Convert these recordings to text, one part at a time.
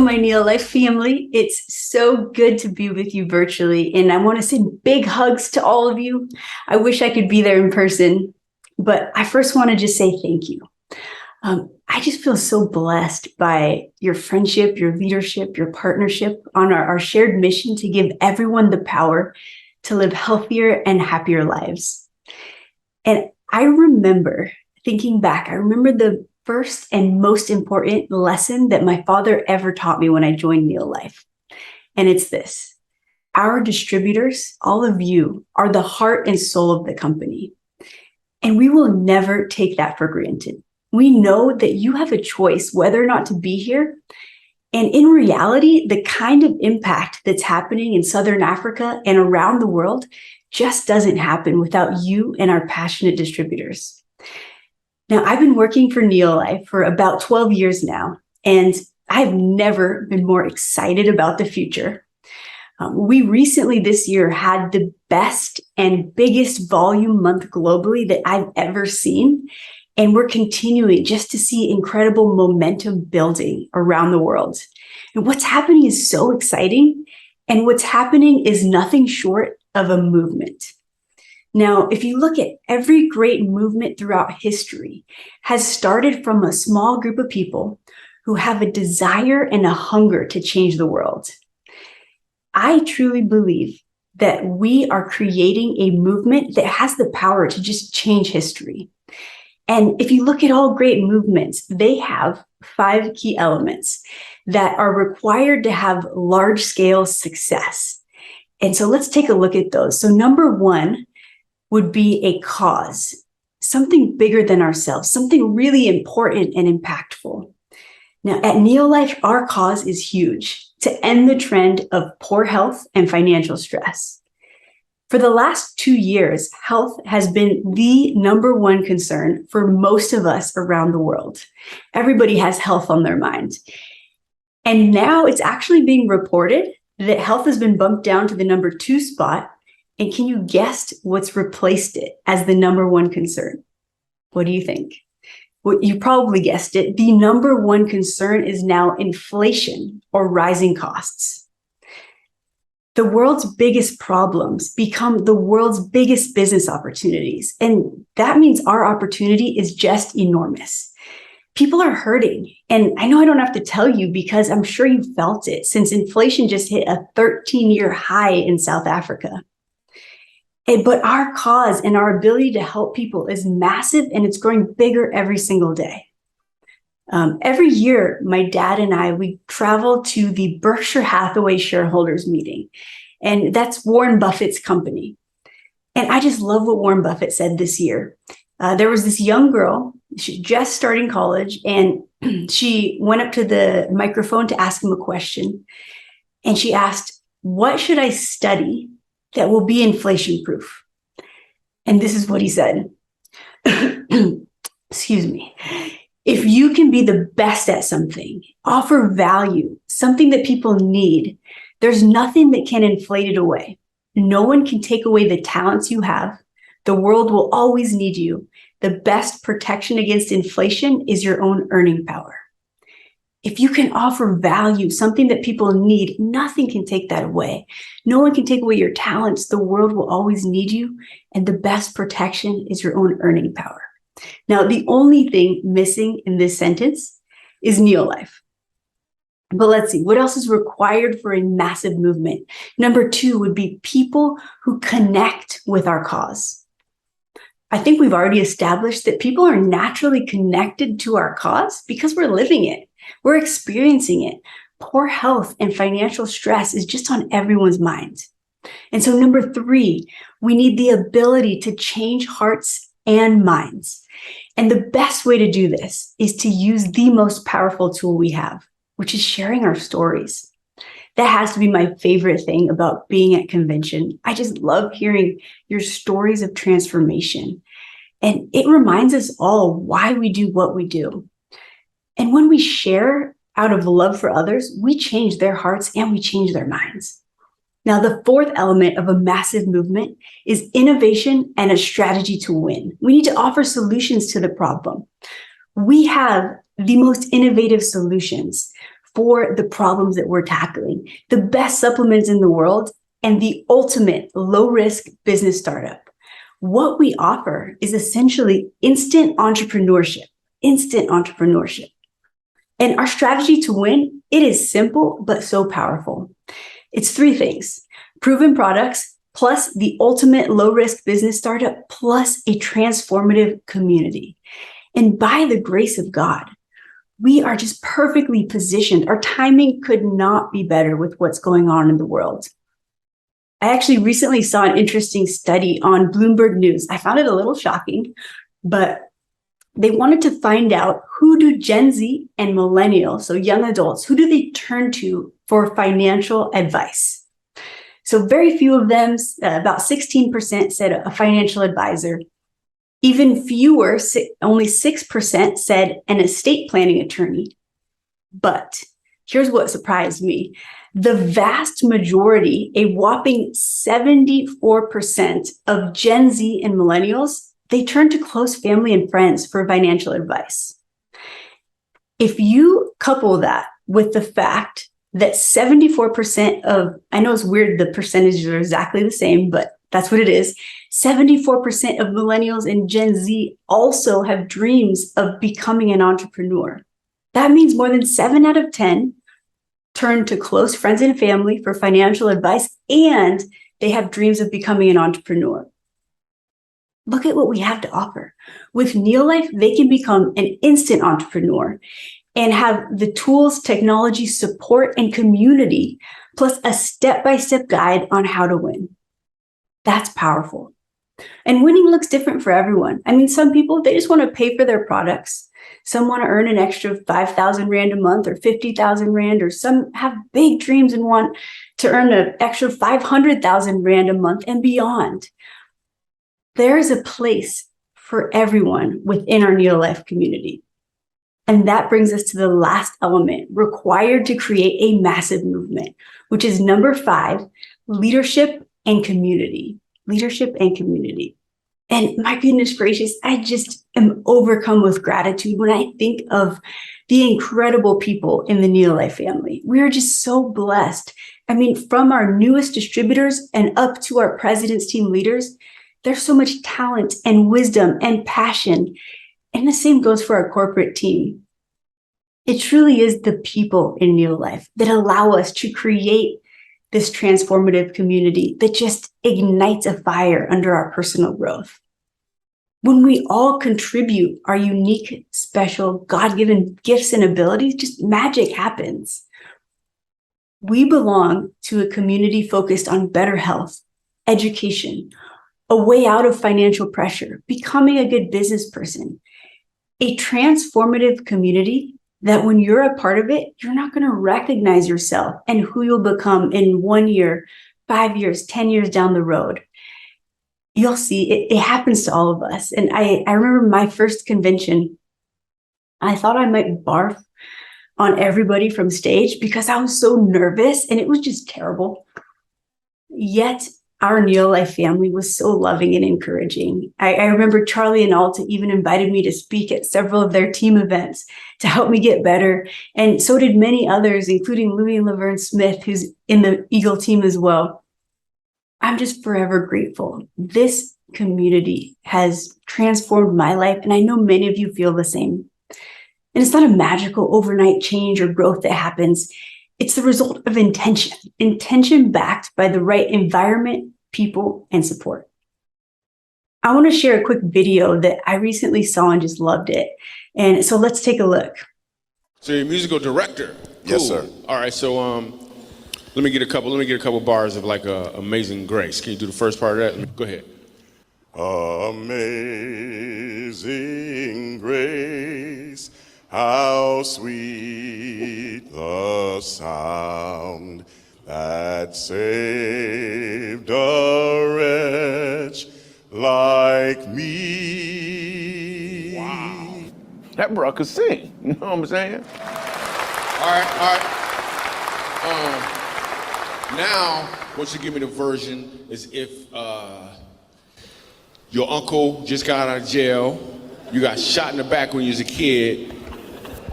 my NeoLife family. It's so good to be with you virtually, and I want to send big hugs to all of you. I wish I could be there in person, but I first want to just say thank you. I just feel so blessed by your friendship, your leadership, your partnership on our shared mission to give everyone the power to live healthier and happier lives. And I remember thinking back, I remember the first and most important lesson that my father ever taught me when I joined NeoLife. And it's this: our distributors, all of you, are the heart and soul of the company. And we will never take that for granted. We know that you have a choice whether or not to be here. And in reality, the kind of impact that's happening in Southern Africa and around the world just doesn't happen without you and our passionate distributors. Now, I've been working for NeoLife for about 12 years now, and I've never been more excited about the future. We recently this year had the best and biggest volume month globally that I've ever seen. And we're continuing just to see incredible momentum building around the world. And what's happening is so exciting. And what's happening is nothing short of a movement. Now, if you look at every great movement throughout history has started from a small group of people who have a desire and a hunger to change the world. I truly believe that we are creating a movement that has the power to just change history. And if you look at all great movements, they have 5 key elements that are required to have large-scale success. And so let's take a look at those. So number 1 would be a cause, something bigger than ourselves, something really important and impactful. Now, at NeoLife, our cause is huge: to end the trend of poor health and financial stress. For the last 2 years, health has been the number 1 concern for most of us around the world. Everybody has health on their mind. And now it's actually being reported that health has been bumped down to the number 2 spot. And can you guess what's replaced it as the number 1 concern? What do you think? Well, you probably guessed it. The number 1 concern is now inflation or rising costs. The world's biggest problems become the world's biggest business opportunities. And that means our opportunity is just enormous. People are hurting. And I know I don't have to tell you because I'm sure you felt it since inflation just hit a 13-year high in South Africa. But our cause and our ability to help people is massive, and it's growing bigger every single day. Every year, my dad and we travel to the Berkshire Hathaway shareholders meeting, and that's Warren Buffett's company. And I just love what Warren Buffett said this year. There was this young girl, she's just starting college, and she went up to the microphone to ask him a question. And she asked, "What should I study that will be inflation proof?" And this is what he said. Excuse me. "If you can be the best at something, offer value, something that people need, there's nothing that can inflate it away. No one can take away the talents you have. The world will always need you. The best protection against inflation is your own earning power." If you can offer value, something that people need, nothing can take that away. No one can take away your talents. The world will always need you. And the best protection is your own earning power. Now, the only thing missing in this sentence is NeoLife. But let's see, what else is required for a massive movement? Number 2 would be people who connect with our cause. I think we've already established that people are naturally connected to our cause because we're living it. We're experiencing it. Poor health and financial stress is just on everyone's minds. And so number 3, we need the ability to change hearts and minds. And the best way to do this is to use the most powerful tool we have, which is sharing our stories. That has to be my favorite thing about being at convention. I just love hearing your stories of transformation. And it reminds us all why we do what we do. And when we share out of love for others, we change their hearts and we change their minds. Now, the 4th element of a massive movement is innovation and a strategy to win. We need to offer solutions to the problem. We have the most innovative solutions for the problems that we're tackling, the best supplements in the world, and the ultimate low-risk business startup. What we offer is essentially instant entrepreneurship. And our strategy to win, it is simple, but so powerful. It's three things: proven products, plus the ultimate low-risk business startup, plus a transformative community. And by the grace of God, we are just perfectly positioned. Our timing could not be better with what's going on in the world. I actually recently saw an interesting study on Bloomberg News. I found it a little shocking, but they wanted to find out, who do Gen Z and millennials, so young adults, who do they turn to for financial advice? So very few of them, about 16% said a financial advisor. Even fewer, only 6% said an estate planning attorney. But here's what surprised me. The vast majority, a whopping 74% of Gen Z and millennials, they turn to close family and friends for financial advice. If you couple that with the fact that 74% of, I know it's weird, the percentages are exactly the same, but that's what it is. 74% of millennials and Gen Z also have dreams of becoming an entrepreneur. That means more than 7 out of 10 turn to close friends and family for financial advice, and they have dreams of becoming an entrepreneur. Look at what we have to offer. With NeoLife, they can become an instant entrepreneur and have the tools, technology, support, and community, plus a step-by-step guide on how to win. That's powerful. And winning looks different for everyone. I mean, some people, they just want to pay for their products. Some want to earn an extra 5,000 Rand a month or 50,000 Rand, or some have big dreams and want to earn an extra 500,000 Rand a month and beyond. There is a place for everyone within our NeoLife community. And that brings us to the last element required to create a massive movement, which is number 5, leadership and community. Leadership and community. And my goodness gracious, I just am overcome with gratitude when I think of the incredible people in the NeoLife family. We are just so blessed. I mean, from our newest distributors and up to our president's team leaders, there's so much talent and wisdom and passion. And the same goes for our corporate team. It truly is the people in NeoLife that allow us to create this transformative community that just ignites a fire under our personal growth. When we all contribute our unique, special, God-given gifts and abilities, just magic happens. We belong to a community focused on better health, education, a way out of financial pressure, becoming a good business person, a transformative community that when you're a part of it, you're not going to recognize yourself and who you'll become in 1 year, 5 years, 10 years down the road. You'll see it happens to all of us. And I remember my first convention, I thought I might barf on everybody from stage because I was so nervous and it was just terrible. Yet our NeoLife family was so loving and encouraging. I remember Charlie and Alta even invited me to speak at several of their team events to help me get better. And so did many others, including Louis and Laverne Smith, who's in the Eagle team as well. I'm just forever grateful. This community has transformed my life, and I know many of you feel the same. And it's not a magical overnight change or growth that happens. It's the result of intention backed by the right environment, people, and support. I want to share a quick video that I recently saw and just loved it. And so let's take a look. So you're a musical director. Cool. Yes, sir. All right, so let me get a couple bars of like Amazing Grace. Can you do the first part of that? Go ahead. Amazing grace, how sweet the sound that saved a wretch like me. Wow. That bro could sing, you know what I'm saying? All right. Now, what you give me the version is if your uncle just got out of jail, you got shot in the back when you was a kid,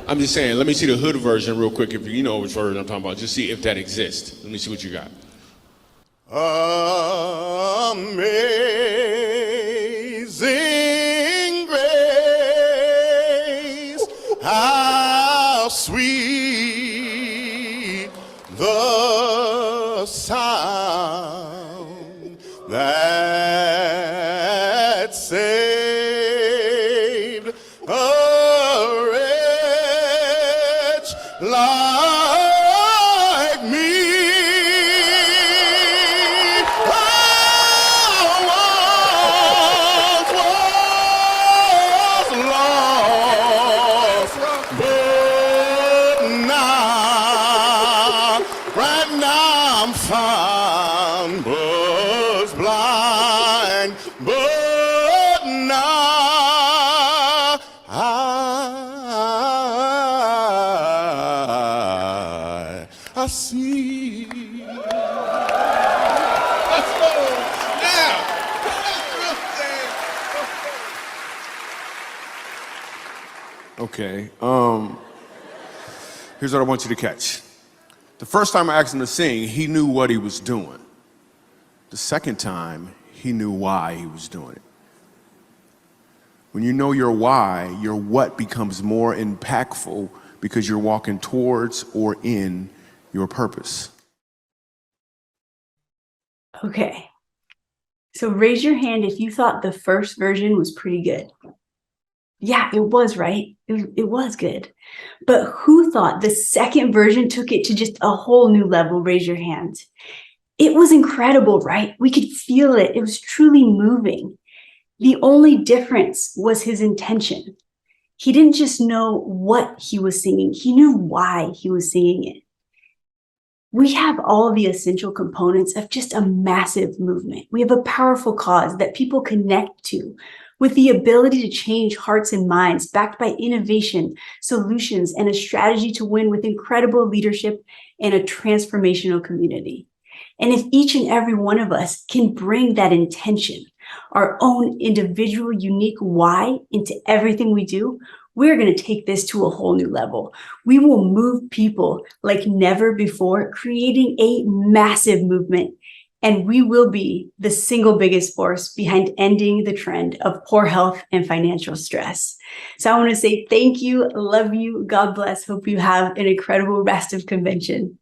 I'm just saying, let me see the hood version real quick if you know which version I'm talking about. Just see if that exists. Let me see what you got. Amazing grace, how sweet the sound that saved a wretch like me. Found, was blind, but now I see. Let's go now. Okay. Here's what I want you to catch. The first time I asked him to sing, he knew what he was doing. The second time, he knew why he was doing it. When you know your why, your what becomes more impactful because you're walking towards or in your purpose. Okay. So raise your hand if you thought the first version was pretty good. Yeah, it was, right? It was good. But who thought the second version took it to just a whole new level? Raise your hand. It was incredible, right? We could feel it. It was truly moving. The only difference was his intention. He didn't just know what he was singing. He knew why he was singing it. We have all the essential components of just a massive movement. We have a powerful cause that people connect to, with the ability to change hearts and minds, backed by innovation, solutions, and a strategy to win with incredible leadership and a transformational community. And if each and every one of us can bring that intention, our own individual, unique why into everything we do, we're going to take this to a whole new level. We will move people like never before, creating a massive movement. And we will be the single biggest force behind ending the trend of poor health and financial stress. So I want to say thank you, love you, God bless. Hope you have an incredible rest of convention.